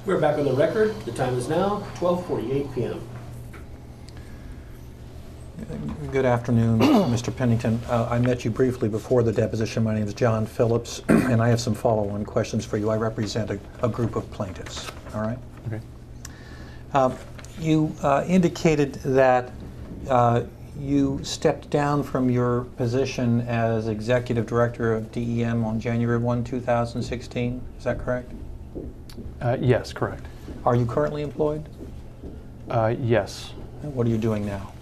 We're back on the record. The time is now 12:48 p.m. Good afternoon, Mr. Pennington. I met you briefly before the deposition. My name is John Phillips, and I have some follow-on questions for you. I represent a group of plaintiffs. All right? Okay. You indicated that you stepped down from your position as Executive Director of DEM on January 1, 2016. Is that correct? Yes, correct. Are you currently employed? Yes. What are you doing now?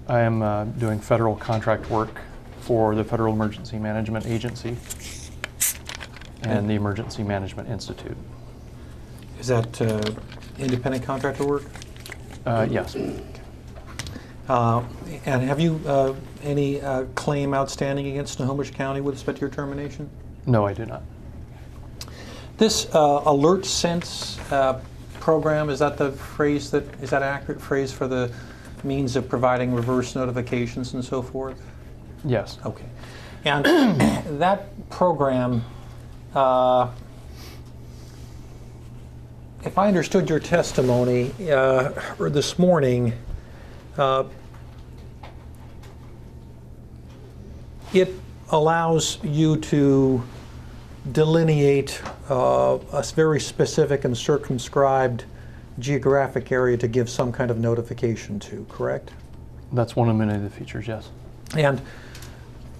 I am doing federal contract work for the Federal Emergency Management Agency and the Emergency Management Institute. Is that independent contractor work? Yes. And have you any claim outstanding against Snohomish County with respect to your termination? No, I do not. This alert sense program, is that the phrase that, is that an accurate phrase for the means of providing reverse notifications and so forth? Yes. Okay. And that program, if I understood your testimony this morning, it allows you to delineate a very specific and circumscribed geographic area to give some kind of notification to, correct? That's one of many of the features, yes. And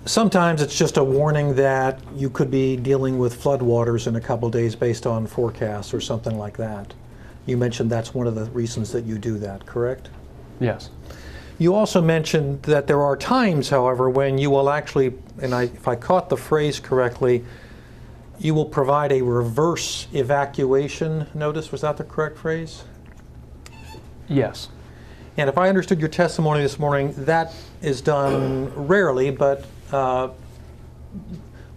sometimes it's just a warning that you could be dealing with floodwaters in a couple days based on forecasts or something like that. You mentioned that's one of the reasons that you do that, correct? Yes. You also mentioned that there are times, however, when you will actually, and if I caught the phrase correctly, you will provide a reverse evacuation notice. Was that the correct phrase? Yes. And if I understood your testimony this morning, that is done rarely, but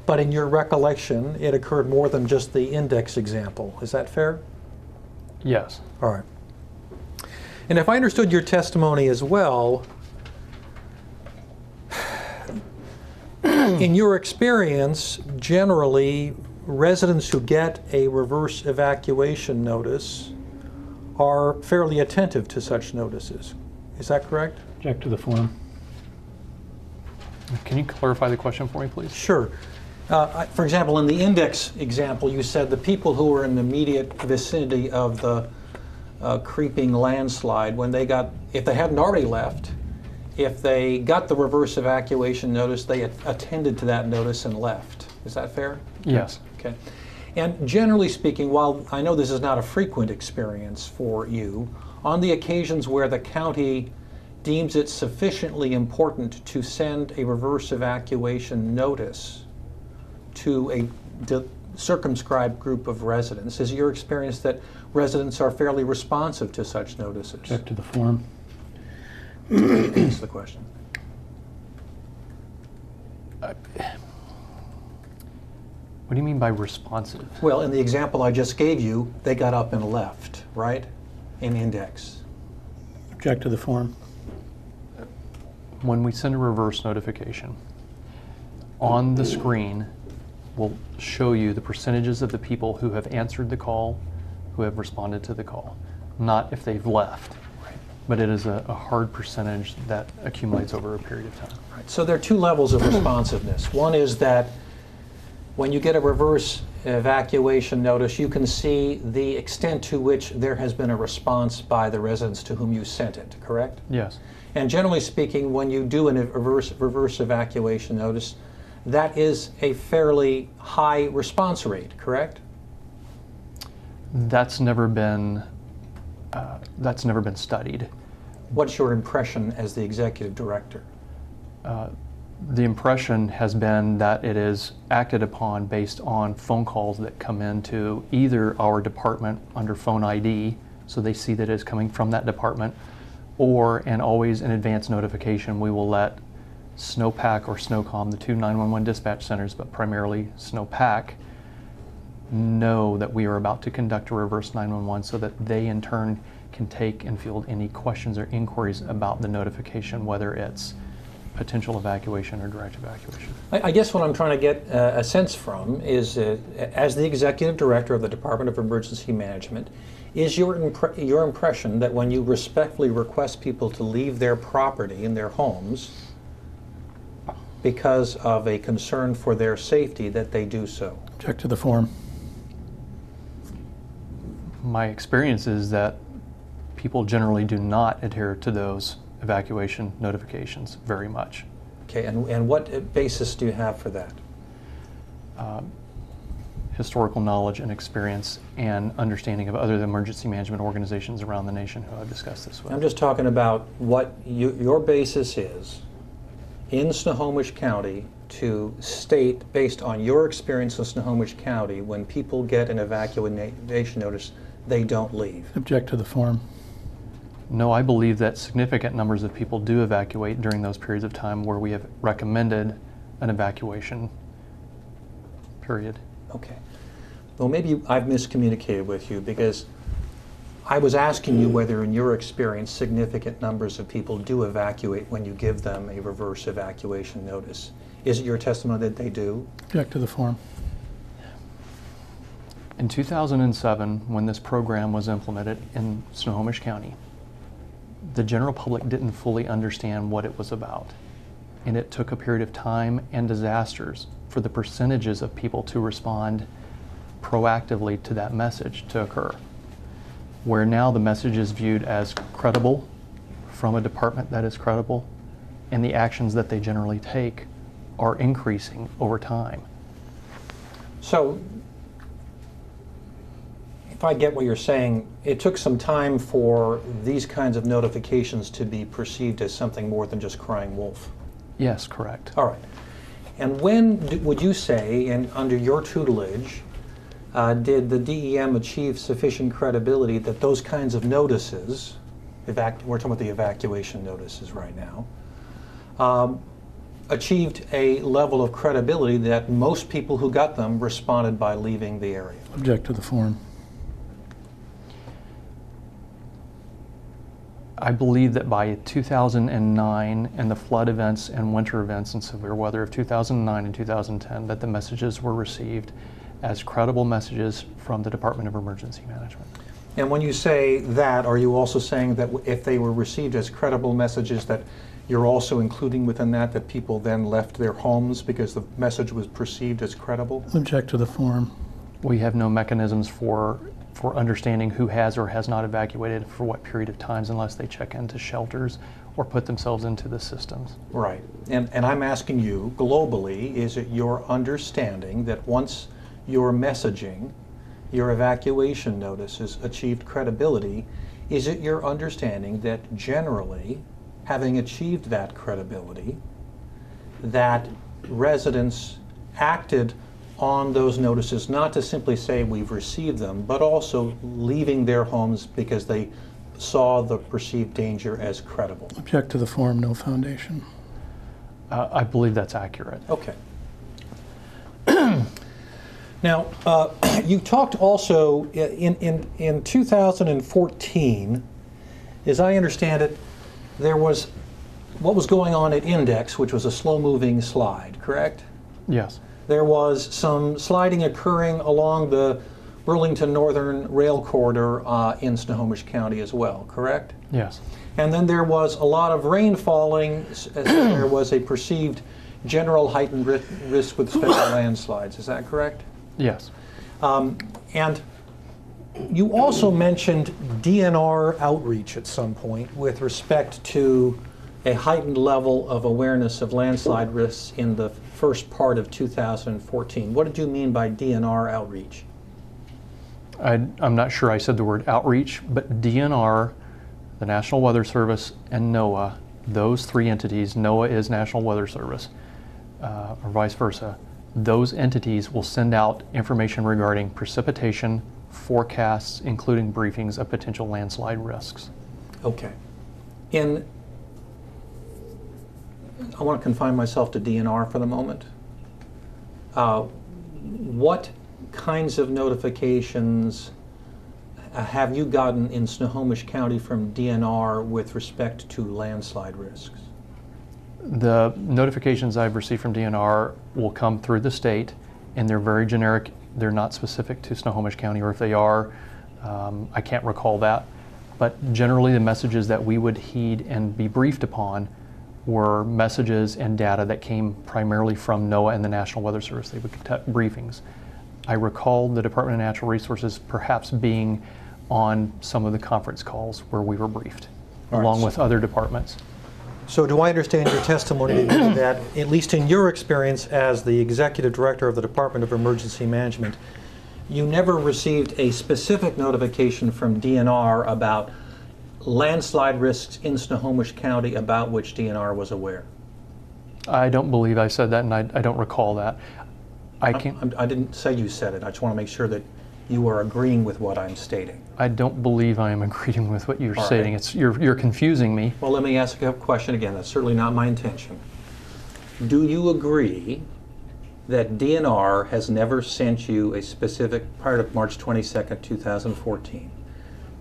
in your recollection, it occurred more than just the index example. Is that fair? Yes. All right. And if I understood your testimony as well, in your experience, generally, residents who get a reverse evacuation notice are fairly attentive to such notices. Is that correct? Object to the form. Can you clarify the question for me, please? Sure. For example, in the index example, you said the people who were in the immediate vicinity of the creeping landslide, when they got, if they hadn't already left, if they got the reverse evacuation notice, they attended to that notice and left. Is that fair? Yes. Okay. And generally speaking, while I know this is not a frequent experience for you, on the occasions where the county deems it sufficiently important to send a reverse evacuation notice to a circumscribed group of residents, is your experience that residents are fairly responsive to such notices? Object to the form. Answer the question. What do you mean by responsive? Well, in the example I just gave you, they got up and left, right? In index. Object to the form. When we send a reverse notification, on the screen will show you the percentages of the people who have answered the call, who have responded to the call, not if they've left. Right. But it is a hard percentage that accumulates over a period of time. Right. So there are two levels of responsiveness. One is that when you get a reverse evacuation notice, you can see the extent to which there has been a response by the residents to whom you sent it, correct? Yes. And generally speaking, when you do a reverse evacuation notice, that is a fairly high response rate, correct? That's never been studied. What's your impression as the executive director? The impression has been that it is acted upon based on phone calls that come into either our department under phone ID, so they see that it's coming from that department, or, and always in advance notification, we will let Snowpack or Snowcom, the two 911 dispatch centers, but primarily Snowpack, know that we are about to conduct a reverse 911 so that they in turn can take and field any questions or inquiries about the notification, whether it's potential evacuation or direct evacuation. I guess what I'm trying to get a sense from is, as the Executive Director of the Department of Emergency Management, is your impression that when you respectfully request people to leave their property and their homes because of a concern for their safety, that they do so? Object to the form. My experience is that people generally do not adhere to those evacuation notifications very much. Okay, and what basis do you have for that? Historical knowledge and experience and understanding of other emergency management organizations around the nation who I've discussed this with. I'm just talking about what your basis is in Snohomish County to state, based on your experience in Snohomish County, when people get an evacuation notice, they don't leave. Object to the form. No, I believe that significant numbers of people do evacuate during those periods of time where we have recommended an evacuation period. Okay. Well, maybe I've miscommunicated with you, because I was asking you whether, in your experience, significant numbers of people do evacuate when you give them a reverse evacuation notice. Is it your testimony that they do? Object to the form. In 2007, when this program was implemented in Snohomish County, the general public didn't fully understand what it was about. And it took a period of time and disasters for the percentages of people to respond proactively to that message to occur. Where now the message is viewed as credible from a department that is credible, and the actions that they generally take are increasing over time. So, if I get what you're saying, it took some time for these kinds of notifications to be perceived as something more than just crying wolf. Yes, correct. All right. And when would you say, under your tutelage, did the DEM achieve sufficient credibility that those kinds of notices, we're talking about the evacuation notices right now, achieved a level of credibility that most people who got them responded by leaving the area? Object to the form. I believe that by 2009 and the flood events and winter events and severe weather of 2009 and 2010, that the messages were received as credible messages from the Department of Emergency Management. And when you say that, are you also saying that if they were received as credible messages, that you're also including within that people then left their homes because the message was perceived as credible? Object to the form. We have no mechanisms for understanding who has or has not evacuated for what period of times unless they check into shelters or put themselves into the systems. Right. And I'm asking you, globally, is it your understanding that once your messaging, your evacuation notices achieved credibility, is it your understanding that generally, having achieved that credibility, that residents acted on those notices, not to simply say we've received them, but also leaving their homes because they saw the perceived danger as credible? Object to the form, no foundation. I believe that's accurate. Okay. Now, you talked also in 2014, as I understand it, there was what was going on at Index, which was a slow-moving slide, correct? Yes. There was some sliding occurring along the Burlington Northern Rail Corridor in Snohomish County as well, correct? Yes. And then there was a lot of rain falling, as there was a perceived general heightened risk with special landslides. Is that correct? Yes. And you also mentioned DNR outreach at some point with respect to a heightened level of awareness of landslide risks in the first part of 2014. What did you mean by DNR outreach? I'm not sure I said the word outreach, but DNR, the National Weather Service, and NOAA, those three entities, NOAA is National Weather Service, or vice versa, those entities will send out information regarding precipitation, forecasts, including briefings of potential landslide risks. Okay. I want to confine myself to DNR for the moment. What kinds of notifications have you gotten in Snohomish County from DNR with respect to landslide risks? The notifications I've received from DNR will come through the state, and they're very generic. They're not specific to Snohomish County, or if they are, I can't recall that. But generally the messages that we would heed and be briefed upon were messages and data that came primarily from NOAA and the National Weather Service. They would conduct briefings. I recall the Department of Natural Resources perhaps being on some of the conference calls where we were briefed, along with other departments. So do I understand your testimony that, at least in your experience as the Executive Director of the Department of Emergency Management, you never received a specific notification from DNR about landslide risks in Snohomish County about which DNR was aware? I don't believe I said that, and I don't recall that. I didn't say you said it. I just want to make sure that you are agreeing with what I'm stating. I don't believe I am agreeing with what you're stating. Right. You're confusing me. Well, let me ask a question again. That's certainly not my intention. Do you agree that DNR has never sent you a specific, part of March 22nd, 2014,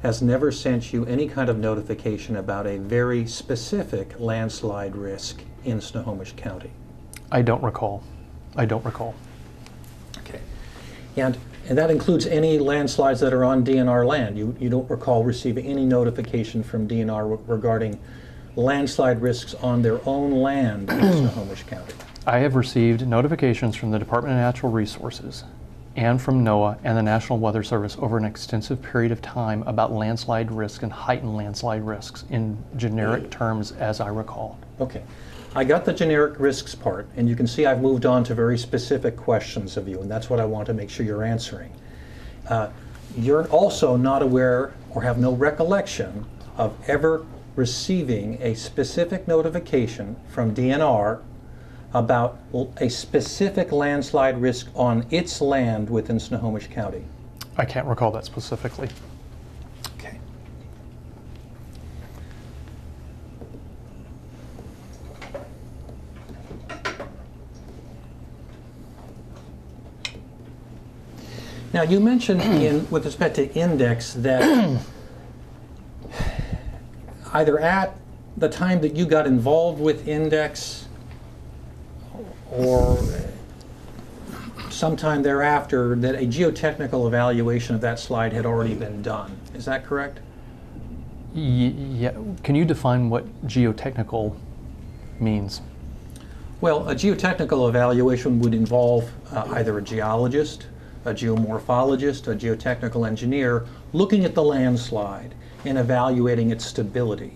has never sent you any kind of notification about a very specific landslide risk in Snohomish County? I don't recall. I don't recall. Okay. And that includes any landslides that are on DNR land. You don't recall receiving any notification from DNR regarding landslide risks on their own land in Snohomish County? I have received notifications from the Department of Natural Resources and from NOAA and the National Weather Service over an extensive period of time about landslide risk and heightened landslide risks in generic terms, as I recall. Okay. I got the generic risks part, and you can see I've moved on to very specific questions of you, and that's what I want to make sure you're answering. You're also not aware or have no recollection of ever receiving a specific notification from DNR about a specific landslide risk on its land within Snohomish County? I can't recall that specifically. Okay. Now, you mentioned with respect to index that either at the time that you got involved with index or sometime thereafter that a geotechnical evaluation of that slide had already been done. Is that correct? Yeah. Can you define what geotechnical means? Well, a geotechnical evaluation would involve either a geologist, a geomorphologist, a geotechnical engineer looking at the landslide and evaluating its stability.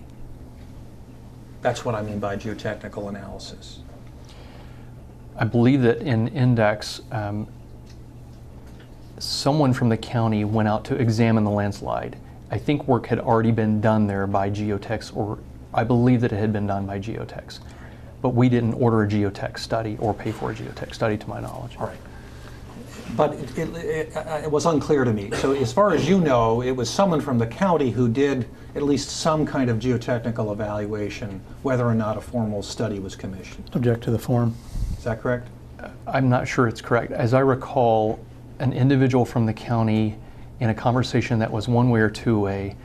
That's what I mean by geotechnical analysis. I believe that in index, someone from the county went out to examine the landslide. I think work had already been done there by geotechs, or I believe that it had been done by geotechs. But we didn't order a geotech study or pay for a geotech study, to my knowledge. All right. But it was unclear to me. So as far as you know, it was someone from the county who did at least some kind of geotechnical evaluation, whether or not a formal study was commissioned. Object to the form. Is that correct? I'm not sure it's correct. As I recall, an individual from the county in a conversation that was one way or two way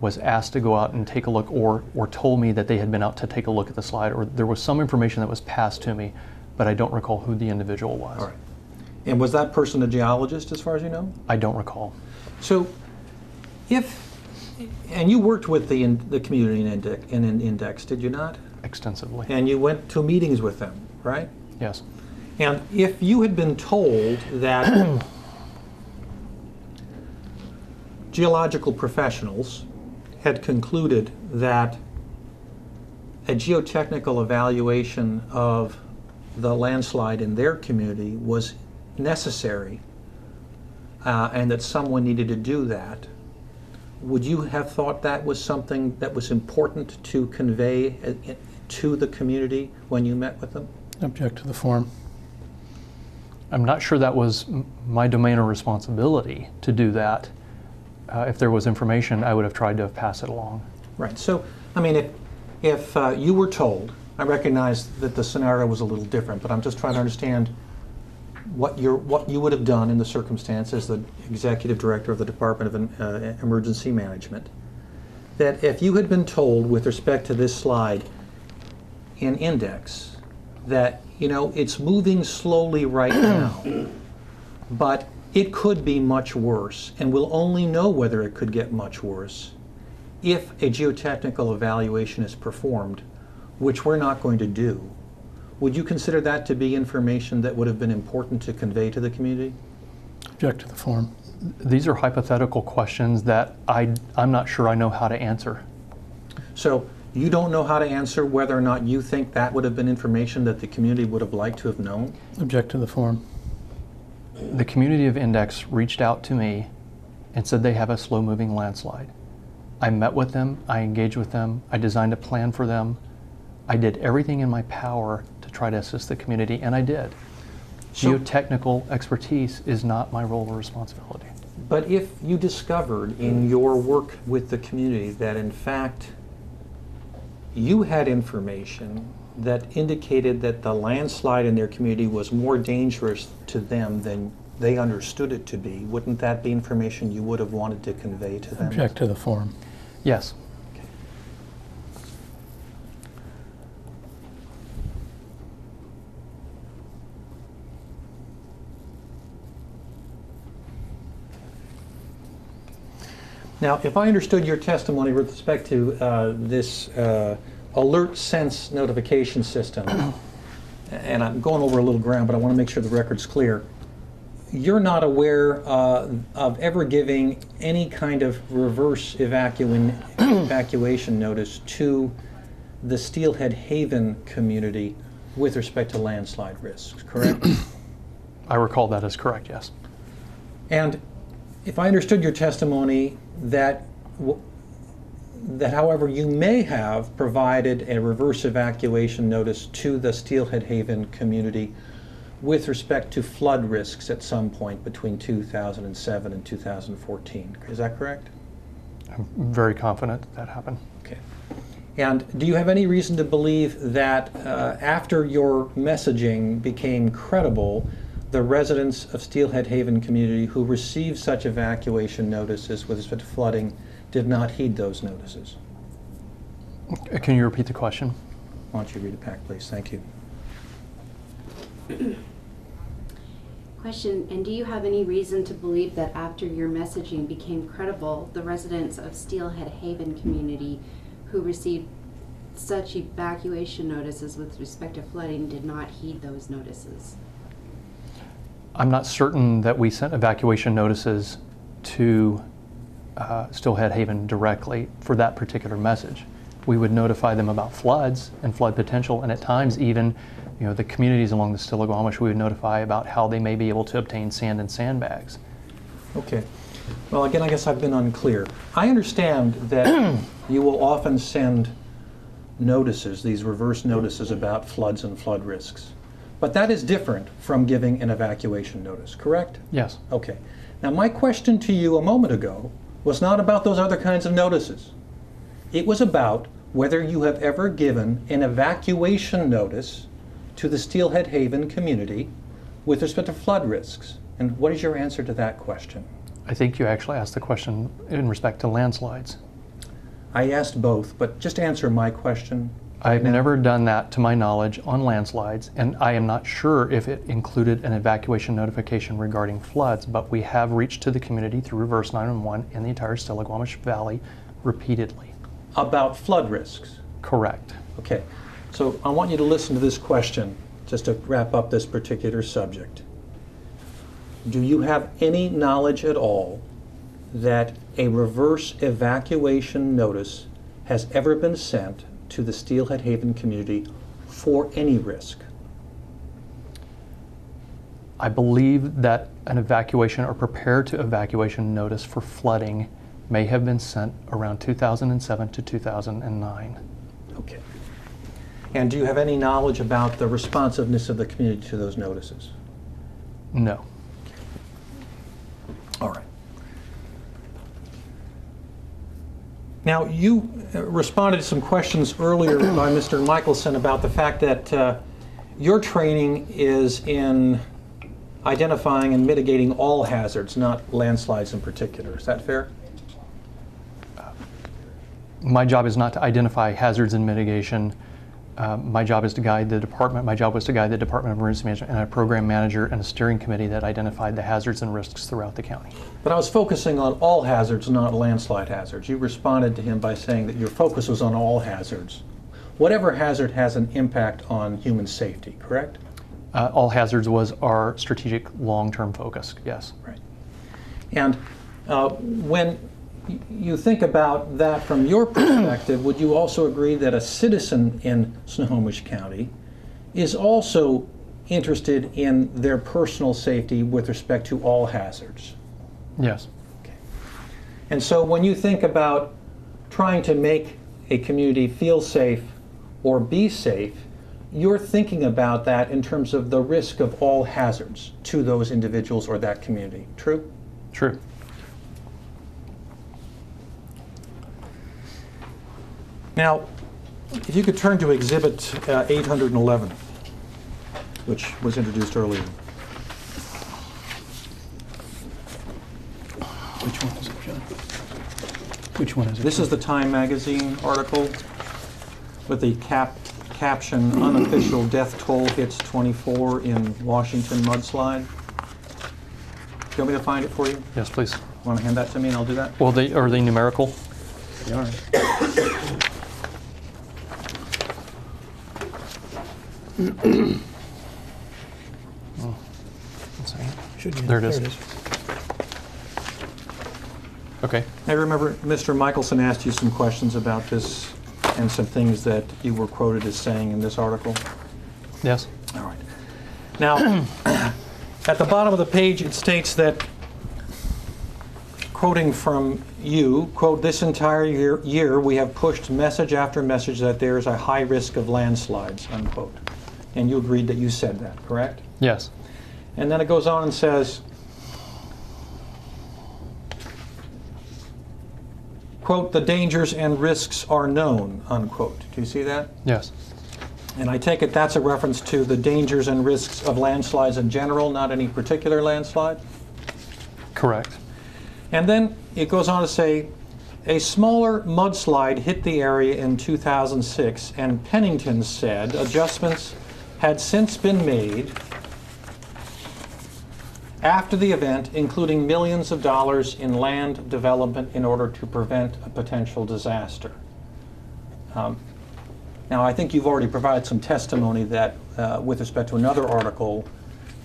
was asked to go out and take a look, or told me that they had been out to take a look at the slide, or there was some information that was passed to me, but I don't recall who the individual was. All right. And was that person a geologist, as far as you know? I don't recall. So, and you worked with the community in Index, did you not? Extensively. And you went to meetings with them, right? Yes. And if you had been told that geological professionals had concluded that a geotechnical evaluation of the landslide in their community was necessary and that someone needed to do that, would you have thought that was something that was important to convey to the community when you met with them? Object to the form. I'm not sure that was my domain or responsibility to do that. If there was information, I would have tried to pass it along. Right. So, I mean, if you were told, I recognize that the scenario was a little different, but I'm just trying to understand what you would have done in the circumstance as the Executive Director of the Department of Emergency Management, that if you had been told with respect to this slide, in index that, you know, it's moving slowly right now, but it could be much worse, and we'll only know whether it could get much worse if a geotechnical evaluation is performed, which we're not going to do. Would you consider that to be information that would have been important to convey to the community? Object to the form. These are hypothetical questions that I'm not sure I know how to answer. So you don't know how to answer whether or not you think that would have been information that the community would have liked to have known? Object to the form. The community of Index reached out to me and said they have a slow-moving landslide. I met with them, I engaged with them, I designed a plan for them. I did everything in my power to try to assist the community, and I did. So- Geotechnical expertise is not my role or responsibility. But if you discovered in your work with the community that in fact you had information that indicated that the landslide in their community was more dangerous to them than they understood it to be, wouldn't that be information you would have wanted to convey to them? Object to the form. Yes. Now, if I understood your testimony with respect to this alert sense notification system, and I'm going over a little ground, but I want to make sure the record's clear, you're not aware of ever giving any kind of reverse evacuation notice to the Steelhead Haven community with respect to landslide risks, correct? I recall that as correct, yes. And if I understood your testimony, that however you may have provided a reverse evacuation notice to the Steelhead Haven community with respect to flood risks at some point between 2007 and 2014. Is that correct? I'm very confident that happened. Okay. And do you have any reason to believe that after your messaging became credible, the residents of Steelhead Haven community who received such evacuation notices with respect to flooding did not heed those notices? Can you repeat the question? Why don't you read it back, please? Thank you. Question, and do you have any reason to believe that after your messaging became credible, the residents of Steelhead Haven community who received such evacuation notices with respect to flooding did not heed those notices? I'm not certain that we sent evacuation notices to Steelhead Haven directly for that particular message. We would notify them about floods and flood potential, and at times even, you know, the communities along the Stillaguamish, we would notify about how they may be able to obtain sand and sandbags. Okay. Well, again, I guess I've been unclear. I understand that you will often send notices, these reverse notices about floods and flood risks. But that is different from giving an evacuation notice, correct? Yes. Okay. Now, my question to you a moment ago was not about those other kinds of notices. It was about whether you have ever given an evacuation notice to the Steelhead Haven community with respect to flood risks. And what is your answer to that question? I think you actually asked the question in respect to landslides. I asked both, but just answer my question. I've never done that to my knowledge on landslides, and I am not sure if it included an evacuation notification regarding floods, but we have reached to the community through reverse 911 in the entire Stillaguamish Valley repeatedly. About flood risks. Correct. Okay, so I want you to listen to this question just to wrap up this particular subject. Do you have any knowledge at all that a reverse evacuation notice has ever been sent to the Steelhead Haven community for any risk? I believe that an evacuation or prepare to evacuation notice for flooding may have been sent around 2007 to 2009. Okay. And do you have any knowledge about the responsiveness of the community to those notices? No. All right. Now, you responded to some questions earlier by Mr. Michelson about the fact that your training is in identifying and mitigating all hazards, not landslides in particular. Is that fair? My job is not to identify hazards and mitigation. My job is to guide the department. My job was to guide the Department of Emergency Management and a program manager and a steering committee that identified the hazards and risks throughout the county. But I was focusing on all hazards, not landslide hazards. You responded to him by saying that your focus was on all hazards. Whatever hazard has an impact on human safety, correct? All hazards was our strategic long-term focus, yes. Right. And when you think about that from your perspective, would you also agree that a citizen in Snohomish County is also interested in their personal safety with respect to all hazards? Yes. Okay. And so when you think about trying to make a community feel safe or be safe, you're thinking about that in terms of the risk of all hazards to those individuals or that community. True? True. Now, if you could turn to Exhibit 811, which was introduced earlier. Which one is it, John? Which one is it? This is the Time magazine article with the caption, "Unofficial Death Toll Hits 24 in Washington Mudslide." Do you want me to find it for you? Yes, please. Want to hand that to me and I'll do that? Well, are they numerical? They are. One second. Should be. There it is. Okay. I remember Mr. Michelson asked you some questions about this and some things that you were quoted as saying in this article. Yes. All right. Now, at the bottom of the page, it states that, quoting from you, quote, "This entire year we have pushed message after message that there is a high risk of landslides," unquote. And you agreed that you said that, correct? Yes. And then it goes on and says, quote, "The dangers and risks are known," unquote. Do you see that? Yes. And I take it that's a reference to the dangers and risks of landslides in general, not any particular landslide? Correct. And then it goes on to say, "A smaller mudslide hit the area in 2006, and Pennington said adjustments had since been made after the event, including millions of dollars in land development in order to prevent a potential disaster." Now, I think you've already provided some testimony that, with respect to another article,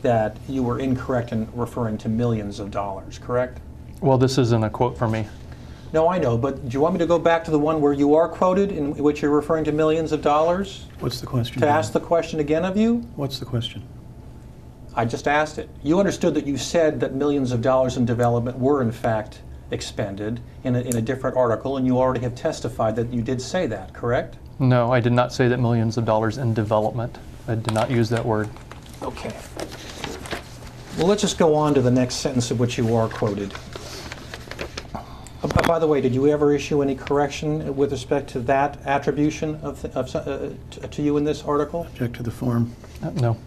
that you were incorrect in referring to millions of dollars, correct? Well, this isn't a quote from me. No, I know, but do you want me to go back to the one where you are quoted, in which you're referring to millions of dollars? What's the question? To ask the question again of you? What's the question? I just asked it. You understood that you said that millions of dollars in development were in fact expended in a different article, and you already have testified that you did say that, correct? No, I did not say that millions of dollars in development. I did not use that word. Okay. Well, let's just go on to the next sentence of which you are quoted. By the way, did you ever issue any correction with respect to that attribution to you in this article? Object to the form. No.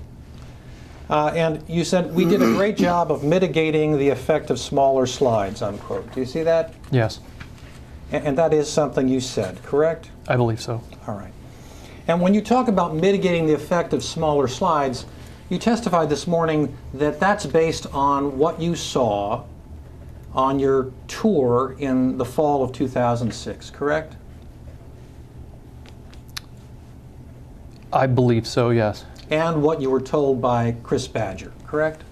And you said, "We did a great job of mitigating the effect of smaller slides," unquote. Do you see that? Yes. And that is something you said, correct? I believe so. All right. And when you talk about mitigating the effect of smaller slides, you testified this morning that that's based on what you saw on your tour in the fall of 2006, correct? I believe so, yes. And what you were told by Chris Badger, correct?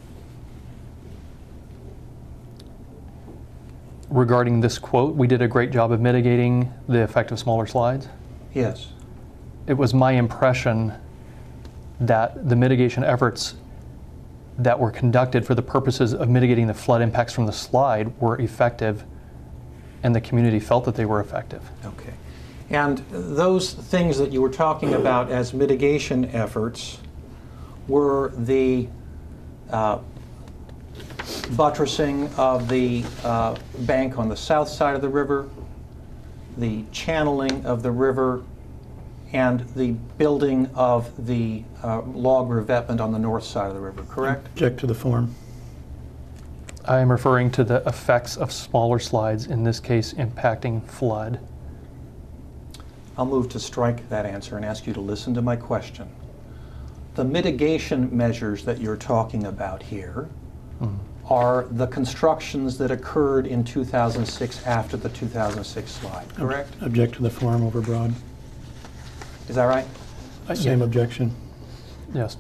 Regarding this quote, we did a great job of mitigating the effect of smaller slides. Yes. It was my impression that the mitigation efforts that were conducted for the purposes of mitigating the flood impacts from the slide were effective, and the community felt that they were effective. Okay. And those things that you were talking about as mitigation efforts were the buttressing of the bank on the south side of the river, the channeling of the river, and the building of the log revetment on the north side of the river, correct? Object to the form. I am referring to the effects of smaller slides, in this case impacting flood. I'll move to strike that answer and ask you to listen to my question. The mitigation measures that you're talking about here are the constructions that occurred in 2006 after the 2006 slide, correct? Object to the form overbroad. Is that right? Same objection. Yes.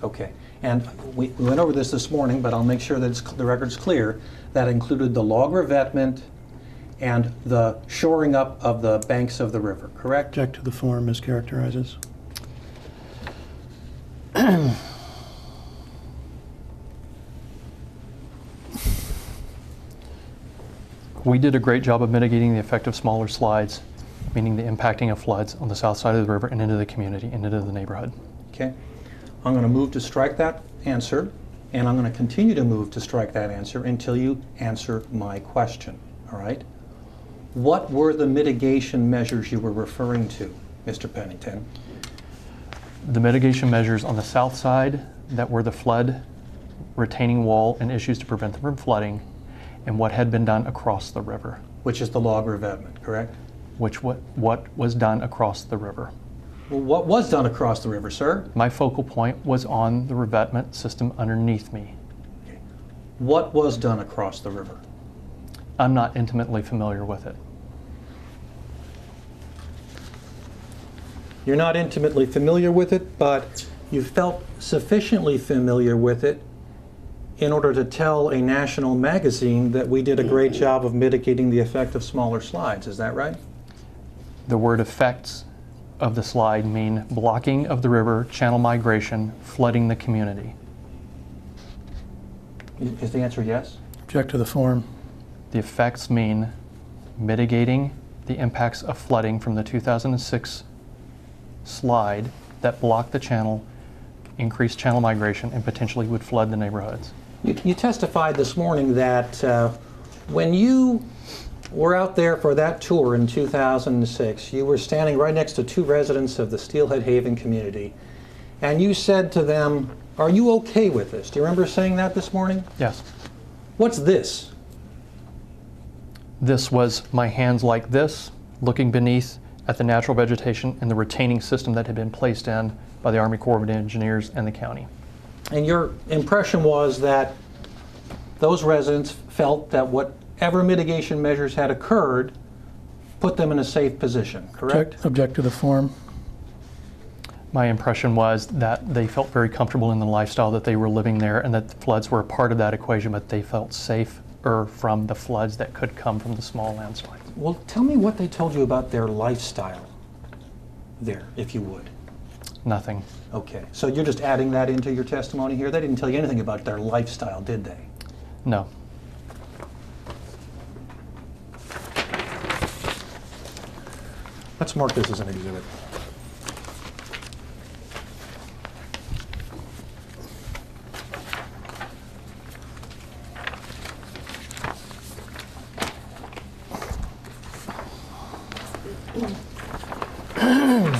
Okay. And we went over this morning, but I'll make sure that the record's clear. That included the log revetment and the shoring up of the banks of the river, correct? Object to the form mischaracterizes. We did a great job of mitigating the effect of smaller slides, meaning the impacting of floods on the south side of the river and into the community and into the neighborhood. Okay. I'm going to move to strike that answer, and I'm going to continue to move to strike that answer until you answer my question, all right? What were the mitigation measures you were referring to, Mr. Pennington? The mitigation measures on the south side that were the flood retaining wall and issues to prevent them from flooding, and what had been done across the river. Which is the log revetment, correct? What was done across the river. Well, what was done across the river, sir? My focal point was on the revetment system underneath me. Okay. What was done across the river? I'm not intimately familiar with it. You're not intimately familiar with it, but you felt sufficiently familiar with it in order to tell a national magazine that we did a great job of mitigating the effect of smaller slides. Is that right? The word effects of the slide mean blocking of the river, channel migration, flooding the community. Is the answer yes? Object to the form. The effects mean mitigating the impacts of flooding from the 2006 slide that blocked the channel, increased channel migration, and potentially would flood the neighborhoods. You testified this morning that when you were out there for that tour in 2006, you were standing right next to two residents of the Steelhead Haven community, and you said to them, "Are you okay with this?" Do you remember saying that this morning? Yes. What's this? This was my hands like this, looking beneath at the natural vegetation and the retaining system that had been placed in by the Army Corps of Engineers and the county. And your impression was that those residents felt that whatever mitigation measures had occurred put them in a safe position, correct? Object to the form. My impression was that they felt very comfortable in the lifestyle that they were living there and that the floods were a part of that equation, but they felt safer from the floods that could come from the small landslides. Well, tell me what they told you about their lifestyle there, if you would. Nothing. Okay, so you're just adding that into your testimony here? They didn't tell you anything about their lifestyle, did they? No. Let's mark this as an exhibit.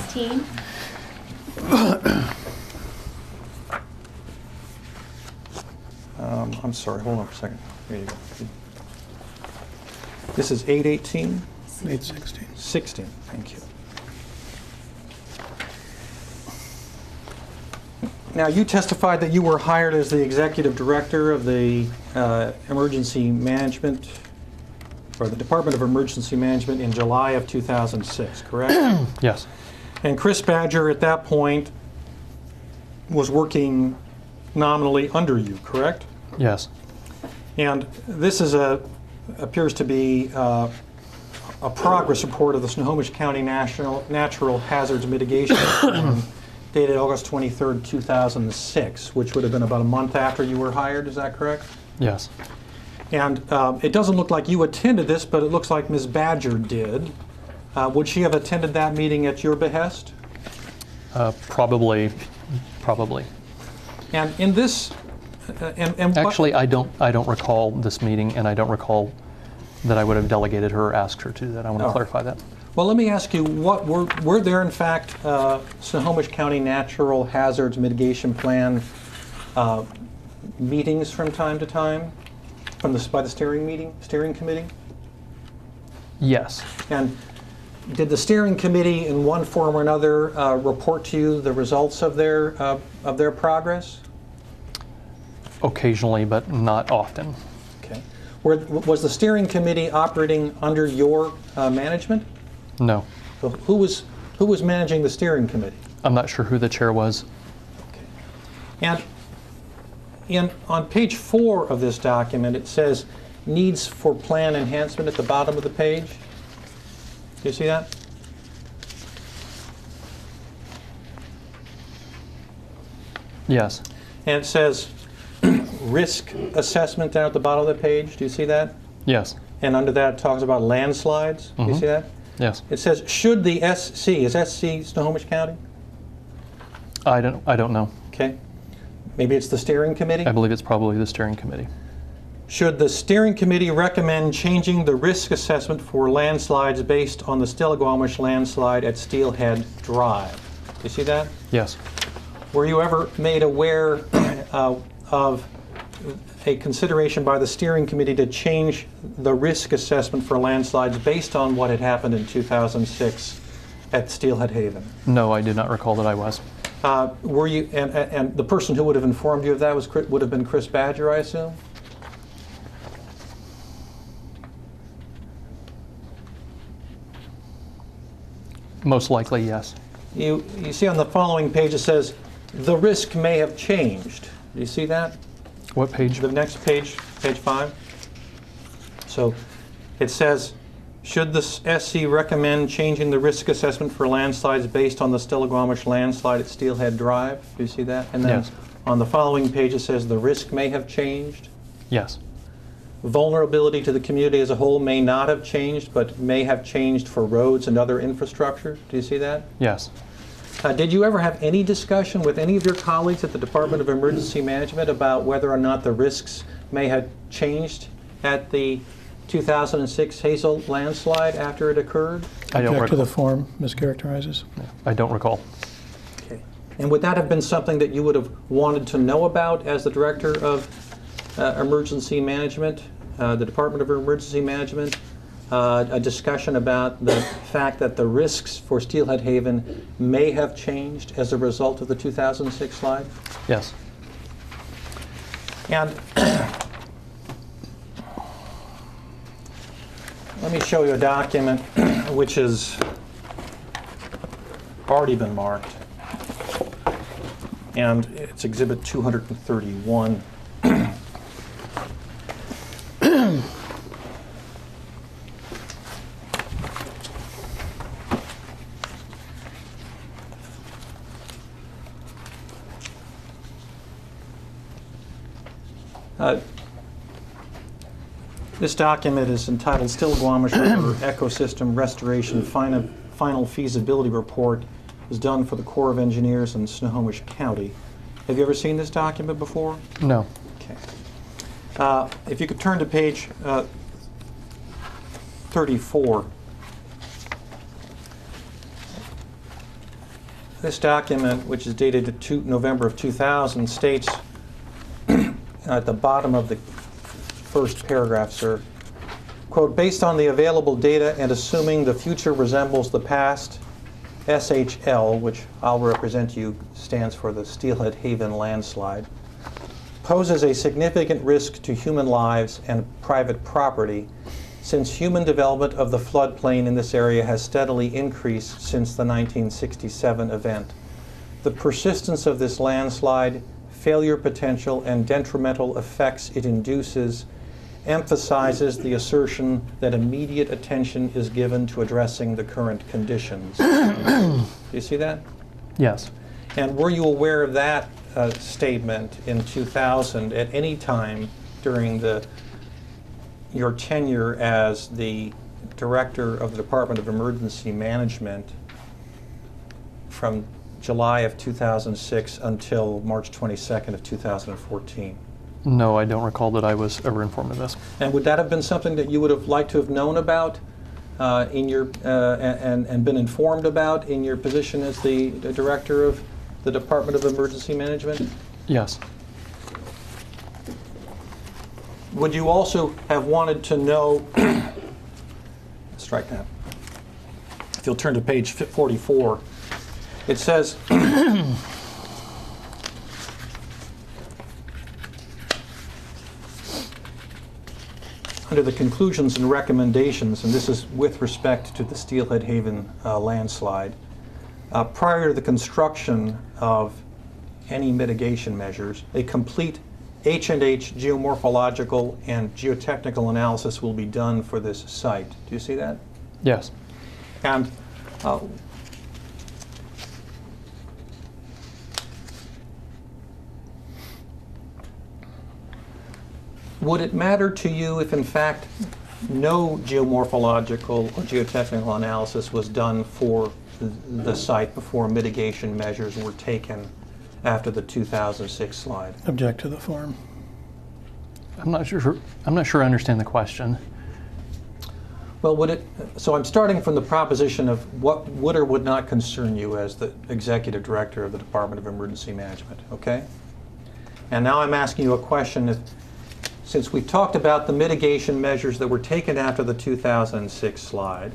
Team. I'm sorry, hold on for a second. Here you go. This is 818? 816. 16, thank you. Now, you testified that you were hired as the executive director of the emergency management, or the Department of Emergency Management in July of 2006, correct? Yes. And Chris Badger at that point was working nominally under you, correct? Yes. And this is appears to be a progress report of the Snohomish County Natural Hazards Mitigation Plan dated August 23rd, 2006, which would have been about a month after you were hired, is that correct? Yes. And it doesn't look like you attended this, but it looks like Ms. Badger did. Would she have attended that meeting at your behest? Probably. And in this, Actually, I don't recall this meeting, and I don't recall that I would have delegated her or asked her to do that. I want to clarify that. Well, let me ask you, what were there in fact Snohomish County Natural Hazards Mitigation Plan meetings from time to time by the steering committee? Yes. And Did the steering committee in one form or another report to you the results of their progress? Occasionally, but not often. Okay. Was the steering committee operating under your management? No. So who was managing the steering committee? I'm not sure who the chair was. Okay. And on page 4 of this document, it says needs for plan enhancement at the bottom of the page. Do you see that? Yes. And it says risk assessment down at the bottom of the page. Do you see that? Yes. And under that it talks about landslides. Do you see that? Yes. It says should the SC, is SC Snohomish County? I don't know. Okay. Maybe it's the steering committee? I believe it's probably the steering committee. Should the steering committee recommend changing the risk assessment for landslides based on the Stillaguamish landslide at Steelhead Drive? Do you see that? Yes. Were you ever made aware of a consideration by the steering committee to change the risk assessment for landslides based on what had happened in 2006 at Steelhead Haven? No, I did not recall that I was. Were you, and the person who would have informed you of that would have been Chris Badger, I assume? Most likely, yes. You see on the following page it says, the risk may have changed. Do you see that? What page? The next page, page 5. So it says, should the SC recommend changing the risk assessment for landslides based on the Stillaguamish landslide at Steelhead Drive? Do you see that? And then Yes. on the following page it says, the risk may have changed. Yes. Vulnerability to the community as a whole may not have changed, but may have changed for roads and other infrastructure. Do you see that? Yes. Did you ever have any discussion with any of your colleagues at the Department of Emergency Management about whether or not the risks may have changed at the 2006 Hazel landslide after it occurred? I don't Object to recall. the form mischaracterizes. I don't recall. Okay. And would that have been something that you would have wanted to know about as the Director of Emergency Management, the Department of Emergency Management? A discussion about the fact that the risks for Steelhead Haven may have changed as a result of the 2006 slide? Yes. And let me show you a document which has already been marked. And it's Exhibit 231. This document is entitled Stillaguamish River Ecosystem Restoration Final Feasibility Report. It was done for the Corps of Engineers in Snohomish County. Have you ever seen this document before? No. Okay. If you could turn to page 34. This document, which is dated to November of 2000, states at the bottom of the first paragraph, sir, quote, based on the available data and assuming the future resembles the past, SHL, which I'll represent to you, stands for the Steelhead Haven landslide, poses a significant risk to human lives and private property since human development of the floodplain in this area has steadily increased since the 1967 event. The persistence of this landslide, failure potential, and detrimental effects it induces emphasizes the assertion that immediate attention is given to addressing the current conditions. Do you see that? Yes. And were you aware of that statement in 2000 at any time during your tenure as the Director of the Department of Emergency Management from July of 2006 until March 22nd of 2014? No, I don't recall that I was ever informed of this. And would that have been something that you would have liked to have known about in your and been informed about in your position as the Director of the Department of Emergency Management? Yes. Would you also have wanted to know, strike that, if you'll turn to page 44, it says, under the conclusions and recommendations, and this is with respect to the Steelhead Haven landslide, prior to the construction of any mitigation measures, a complete H&H geomorphological and geotechnical analysis will be done for this site. Do you see that? Yes. And would it matter to you if, in fact, no geomorphological or geotechnical analysis was done for the site before mitigation measures were taken after the 2006 slide? Object to the form. I'm not sure I understand the question. Well, so I'm starting from the proposition of what would or would not concern you as the Executive Director of the Department of Emergency Management, okay? And now I'm asking you a question. Since we talked about the mitigation measures that were taken after the 2006 slide,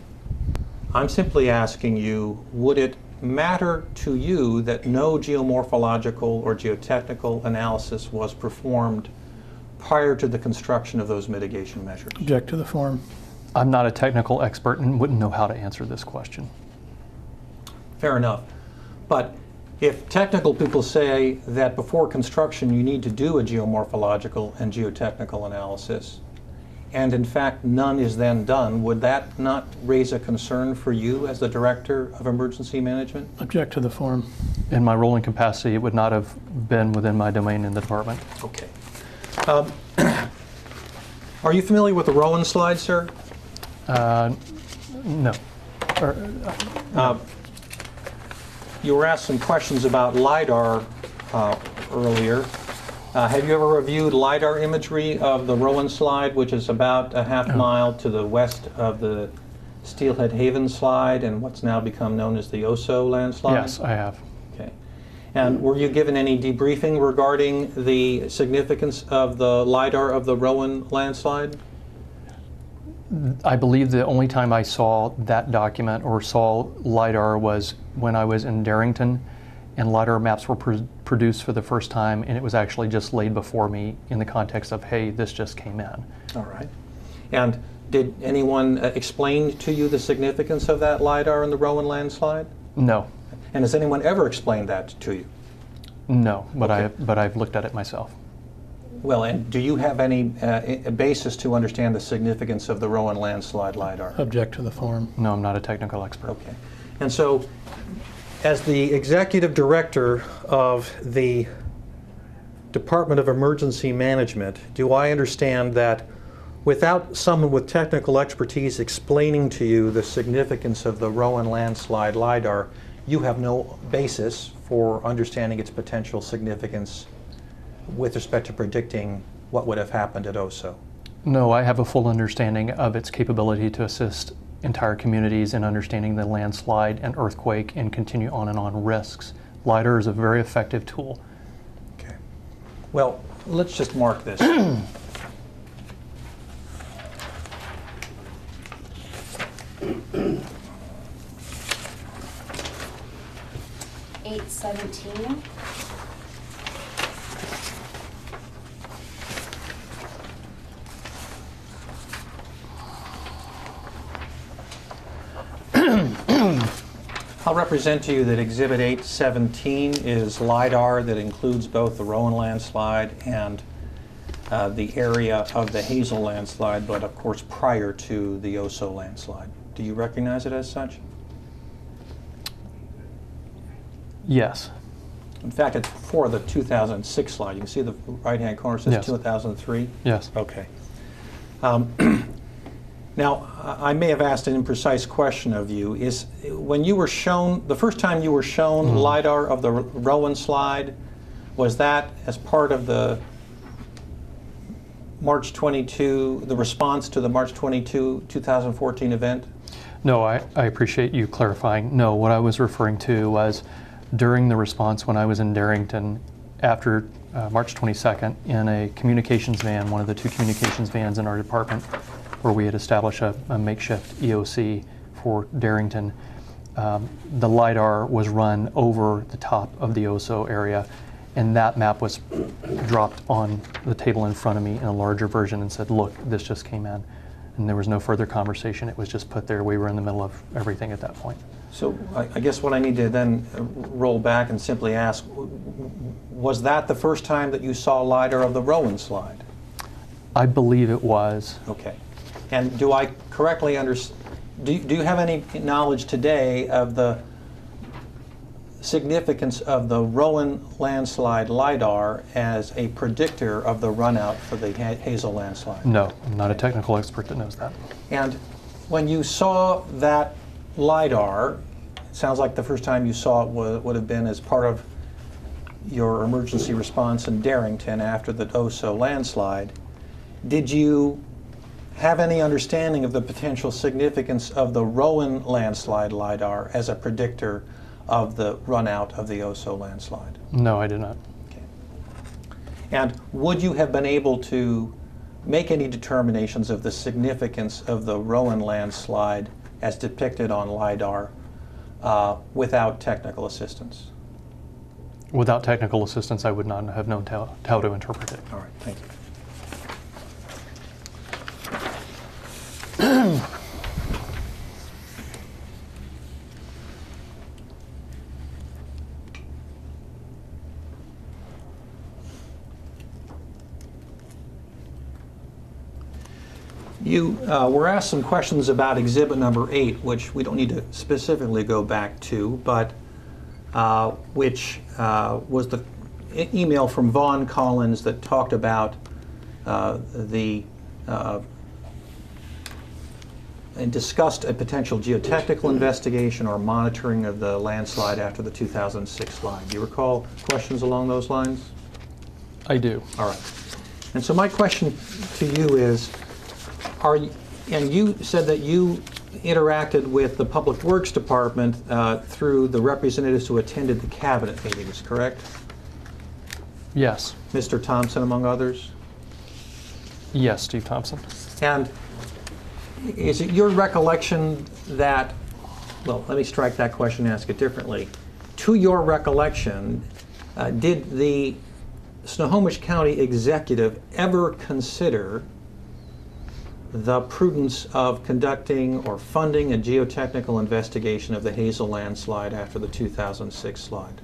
I'm simply asking you, would it matter to you that no geomorphological or geotechnical analysis was performed prior to the construction of those mitigation measures? Object to the form. I'm not a technical expert and wouldn't know how to answer this question. Fair enough. But if technical people say that before construction you need to do a geomorphological and geotechnical analysis, and in fact none is then done, would that not raise a concern for you as the Director of Emergency Management? Object to the form. In my role and capacity, it would not have been within my domain in the department. Okay. Are you familiar with the Rowan slide, sir? No. You were asked some questions about LiDAR earlier. Have you ever reviewed LiDAR imagery of the Rowan slide, which is about a half mile to the west of the Steelhead Haven slide and what's now become known as the Oso landslide? Yes, I have. Okay. And were you given any debriefing regarding the significance of the LiDAR of the Rowan landslide? I believe the only time I saw that document or saw LiDAR was when I was in Darrington, and LiDAR maps were produced for the first time, and it was actually just laid before me in the context of, hey, this just came in. All right. And did anyone explain to you the significance of that LiDAR in the Rowan landslide? No. And has anyone ever explained that to you? No, but Okay. I've looked at it myself. Well, and do you have any basis to understand the significance of the Rowan landslide LiDAR? Object to the form. No, I'm not a technical expert. Okay. And so, as the Executive Director of the Department of Emergency Management, do I understand that without someone with technical expertise explaining to you the significance of the Rowan landslide LiDAR, you have no basis for understanding its potential significance with respect to predicting what would have happened at Oso? No, I have a full understanding of its capability to assist entire communities in understanding the landslide and earthquake and continue on and on risks. LiDAR is a very effective tool. Okay. Well, let's just mark this. 817. I'll represent to you that Exhibit 817 is LiDAR that includes both the Rowan landslide and the area of the Hazel landslide, but of course prior to the Oso landslide. Do you recognize it as such? Yes. In fact, it's for the 2006 slide. You can see the right-hand corner says Yes. 2003? Yes. Okay. Now, I may have asked an imprecise question of you. Is when you were shown, the first time you were shown LiDAR of the Rowan slide, was that as part of the March 22, the response to the March 22, 2014 event? No, I appreciate you clarifying. No, what I was referring to was during the response when I was in Darrington after March 22nd in a communications van, one of the two communications vans in our department, where we had established a makeshift EOC for Darrington. the LiDAR was run over the top of the Oso area, and that map was dropped on the table in front of me in a larger version and said, look, this just came in. And there was no further conversation. It was just put there. We were in the middle of everything at that point. So I guess what I need to then roll back and simply ask, was that the first time that you saw LiDAR of the Rowan slide? I believe it was. Okay. And do I correctly understand, do you have any knowledge today of the significance of the Rowan landslide LiDAR as a predictor of the runout for the Hazel landslide? No, I'm not a technical expert that knows that. And when you saw that LiDAR, it sounds like the first time you saw it would have been as part of your emergency response in Darrington after the Oso landslide. Did you have any understanding of the potential significance of the Rowan landslide LiDAR as a predictor of the runout of the Oso landslide? No, I did not. Okay. And would you have been able to make any determinations of the significance of the Rowan landslide as depicted on LiDAR without technical assistance? Without technical assistance, I would not have known how to interpret it. All right, thank you. You were asked some questions about exhibit number 8, which we don't need to specifically go back to, but which was the email from Vaughn Collins that talked about and discussed a potential geotechnical investigation or monitoring of the landslide after the 2006 slide. Do you recall questions along those lines? I do. All right. And so my question to you is, and you said that you interacted with the Public Works Department through the representatives who attended the cabinet meetings, correct? Yes. Mr. Thompson, among others? Yes, Steve Thompson. And is it your recollection that, well, let me strike that question and ask it differently. To your recollection, did the Snohomish County executive ever consider the prudence of conducting or funding a geotechnical investigation of the Hazel landslide after the 2006 slide?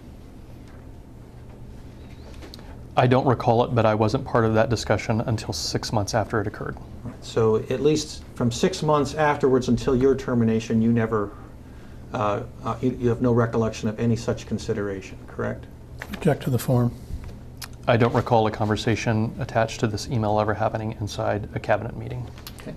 I don't recall it, but I wasn't part of that discussion until 6 months after it occurred. So at least from 6 months afterwards until your termination, you never, you have no recollection of any such consideration, correct? Object to the form. I don't recall a conversation attached to this email ever happening inside a cabinet meeting. Okay.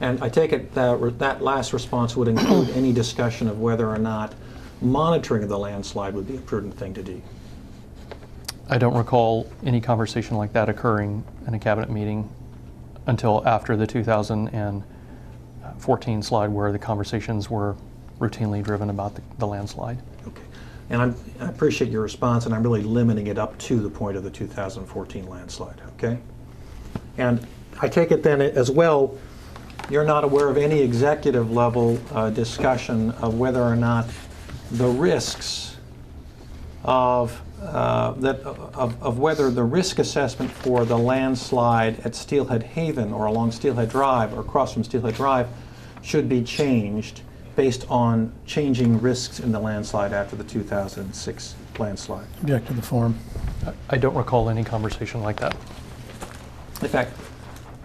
And I take it that last response would include any discussion of whether or not monitoring of the landslide would be a prudent thing to do. I don't recall any conversation like that occurring in a cabinet meeting until after the 2014 slide, where the conversations were routinely driven about the landslide. Okay. And I appreciate your response, and I'm really limiting it up to the point of the 2014 landslide, okay? And I take it then as well, you're not aware of any executive level discussion of whether or not the risks of whether the risk assessment for the landslide at Steelhead Haven or along Steelhead Drive or across from Steelhead Drive should be changed based on changing risks in the landslide after the 2006 landslide. Object to the form. I don't recall any conversation like that. In fact,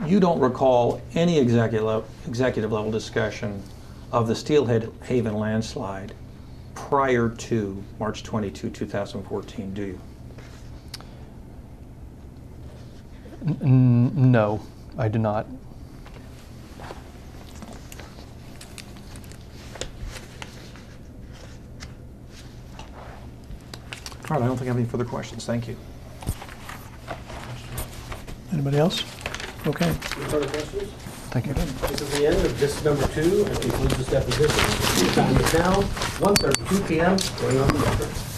you don't recall any executive level discussion of the Steelhead Haven landslide prior to March 22, 2014, do you? No, I do not. All right, I don't think I have any further questions. Thank you. Anybody else? Okay. Any further questions? Thank you. This is the end of this number 2 and concludes this deposition. The time is now 1:32 p.m. Going on the record.